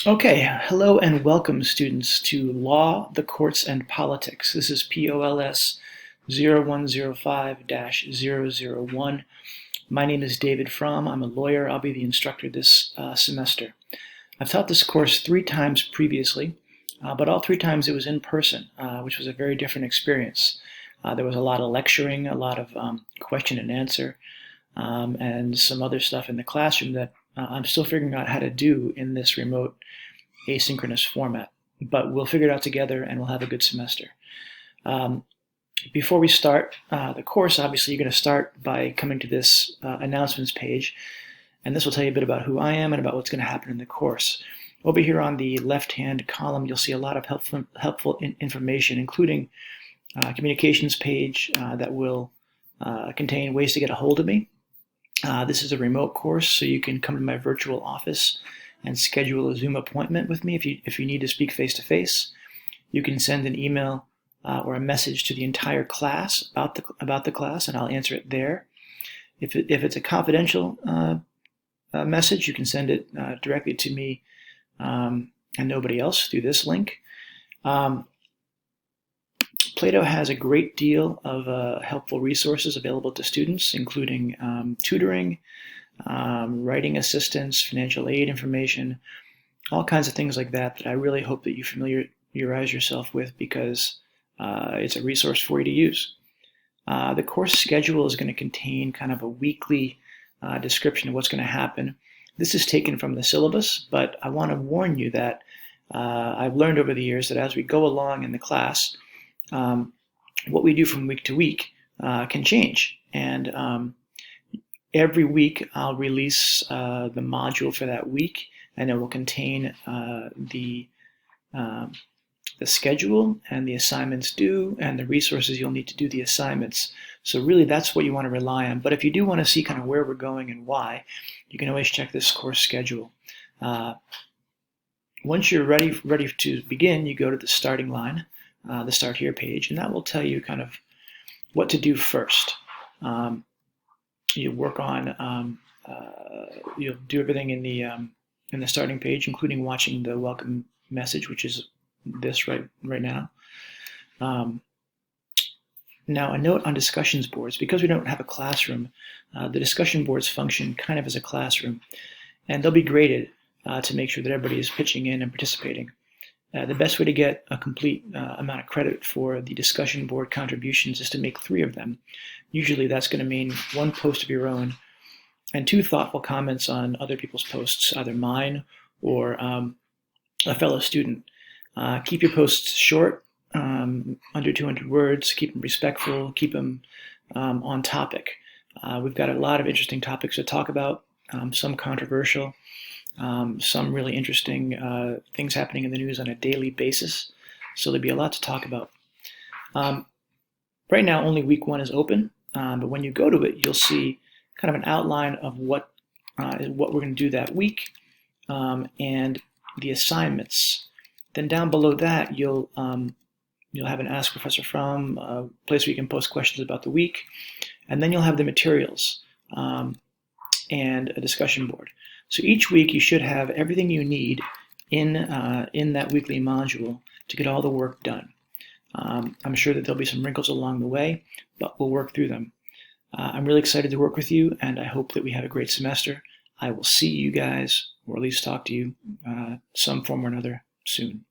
Okay, hello and welcome students to Law, the Courts, and Politics. This is POLS 0105-001. My name is David Fromm. I'm a lawyer. I'll be the instructor this semester. I've taught this course 3 times previously, but all 3 times it was in person, which was a very different experience. There was a lot of lecturing, a lot of question and answer, and some other stuff in the classroom that I'm still figuring out how to do in this remote asynchronous format. But we'll figure it out together and we'll have a good semester. Before we start the course, obviously you're going to start by coming to this announcements page, and this will tell you a bit about who I am and about what's going to happen in the course. Over here on the left-hand column, you'll see a lot of helpful information, including a communications page that will contain ways to get a hold of me. This is a remote course, so you can come to my virtual office and schedule a Zoom appointment with me if you need to speak face-to-face. You can send an email or a message to the entire class about the class, and I'll answer it there. If it's a confidential message, you can send it directly to me and nobody else through this link. Plato has a great deal of helpful resources available to students, including tutoring, writing assistance, financial aid information, all kinds of things like that I really hope that you familiarize yourself with, because it's a resource for you to use. The course schedule is going to contain kind of a weekly description of what's going to happen. This is taken from the syllabus, but I want to warn you that I've learned over the years that as we go along in the class, what we do from week to week can change. And every week I'll release the module for that week, and it will contain the schedule and the assignments due and the resources you'll need to do the assignments. So really that's what you want to rely on. But if you do want to see kind of where we're going and why, you can always check this course schedule. Once you're ready to begin, you go to the starting line, the Start Here page, and that will tell you kind of what to do first. You work on, you'll do everything in the starting page, including watching the welcome message, which is this right now. Now, a note on discussions boards. Because we don't have a classroom, the discussion boards function kind of as a classroom, and they'll be graded to make sure that everybody is pitching in and participating. The best way to get a complete amount of credit for the discussion board contributions is to make 3 of them. Usually that's going to mean 1 post of your own and 2 thoughtful comments on other people's posts, either mine or a fellow student. Keep your posts short, under 200 words, keep them respectful, keep them on topic. We've got a lot of interesting topics to talk about, some controversial, some really interesting things happening in the news on a daily basis. So there'll be a lot to talk about. Right now, only week 1 is open, but when you go to it, you'll see kind of an outline of what we're going to do that week and the assignments. Then down below that, you'll have an Ask Professor Fromm, a place where you can post questions about the week, and then you'll have the materials and a discussion board. So each week you should have everything you need in that weekly module to get all the work done. I'm sure that there'll be some wrinkles along the way, but we'll work through them. I'm really excited to work with you, and I hope that we have a great semester. I will see you guys, or at least talk to you some form or another soon.